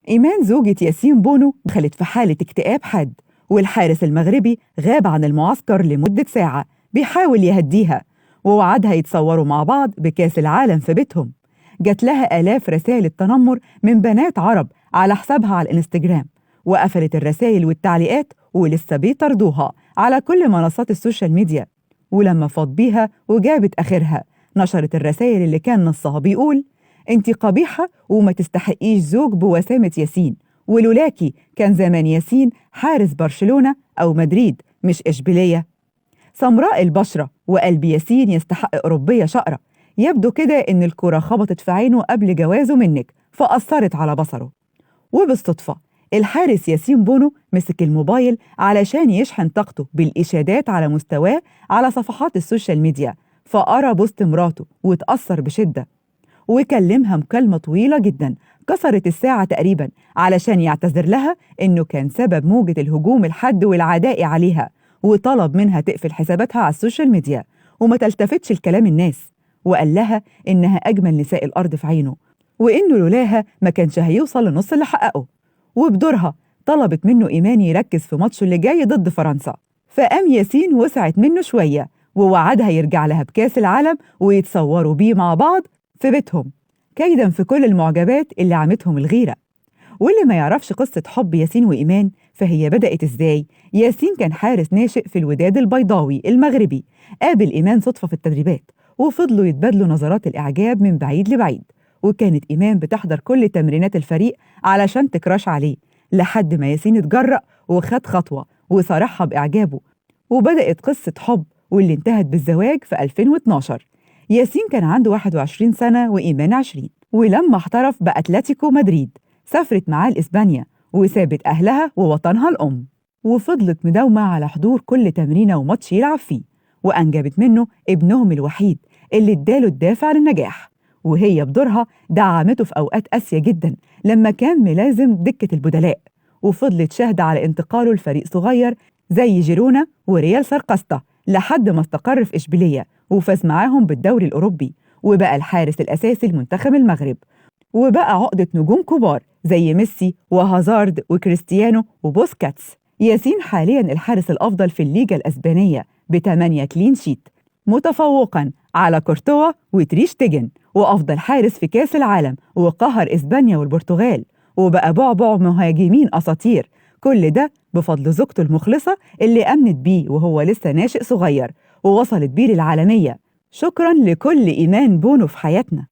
إيمان زوجة ياسين بونو دخلت في حالة اكتئاب حاد، والحارس المغربي غاب عن المعسكر لمدة ساعة بيحاول يهديها، ووعدها يتصوروا مع بعض بكأس العالم في بيتهم. جات لها آلاف رسائل التنمر من بنات عرب على حسابها على الإنستجرام، وقفلت الرسائل والتعليقات ولسه بيطردوها على كل منصات السوشيال ميديا. ولما فاض بيها وجابت آخرها، نشرت الرسائل اللي كان نصها بيقول: انتي قبيحة وما تستحقيش زوج بوسامة ياسين، ولولاكي كان زمان ياسين حارس برشلونة أو مدريد مش إشبيلية. سمراء البشرة وقلب ياسين يستحق أوروبية شقرة. يبدو كده إن الكرة خبطت في عينه قبل جوازه منك فأثرت على بصره. وبالصدفة الحارس ياسين بونو مسك الموبايل علشان يشحن طاقته بالإشادات على مستواه على صفحات السوشيال ميديا، فقرأ بوست مراته واتأثر بشدة، وكلمها مكالمة طويلة جدا كسرت الساعة تقريبا علشان يعتذر لها إنه كان سبب موجة الهجوم الحاد والعدائي عليها، وطلب منها تقفل حساباتها على السوشيال ميديا وما تلتفتش لكلام الناس، وقال لها إنها أجمل نساء الأرض في عينه، وإنه لولاها ما كانش هيوصل لنص اللي حققه. وبدورها طلبت منه إيمان يركز في ماتشه اللي جاي ضد فرنسا، فقام ياسين وسعت منه شوية ووعدها يرجع لها بكاس العالم ويتصوروا بيه مع بعض في بيتهم، كيدا في كل المعجبات اللي عمتهم الغيرة. واللي ما يعرفش قصة حب ياسين وإيمان فهي بدأت إزاي. ياسين كان حارس ناشئ في الوداد البيضاوي المغربي، قابل إيمان صدفة في التدريبات وفضلوا يتبادلوا نظرات الإعجاب من بعيد لبعيد، وكانت إيمان بتحضر كل تمرينات الفريق علشان تكراش عليه، لحد ما ياسين اتجرأ وخد خطوة وصارحها بإعجابه، وبدأت قصة حب واللي انتهت بالزواج في 2012. ياسين كان عنده 21 سنة وإيمان 20، ولما احترف بأتلتيكو مدريد سافرت معاه لإسبانيا وسابت أهلها ووطنها الأم، وفضلت مداومة على حضور كل تمرينة وماتش يلعب فيه، وأنجبت منه ابنهم الوحيد اللي اداله الدافع للنجاح. وهي بدورها دعمته في أوقات قاسية جدا لما كان ملازم دكة البدلاء، وفضلت شاهدة على انتقاله لفريق صغير زي جيرونا وريال سارقسطة لحد ما استقر في إشبيلية وفاز معاهم بالدوري الأوروبي، وبقى الحارس الأساسي لمنتخب المغرب، وبقى عقدة نجوم كبار زي ميسي وهازارد وكريستيانو وبوسكاتس. ياسين حاليا الحارس الأفضل في الليجا الأسبانية ب8 كلين شيت، متفوقا على كورتوا وتريش تيجن، وأفضل حارس في كأس العالم وقهر إسبانيا والبرتغال، وبقى بعبع مهاجمين أساطير. كل ده بفضل زوجته المخلصة اللي أمنت بيه وهو لسه ناشئ صغير ووصلت بيه للعالمية. شكرا لكل إيمان بونو في حياتنا.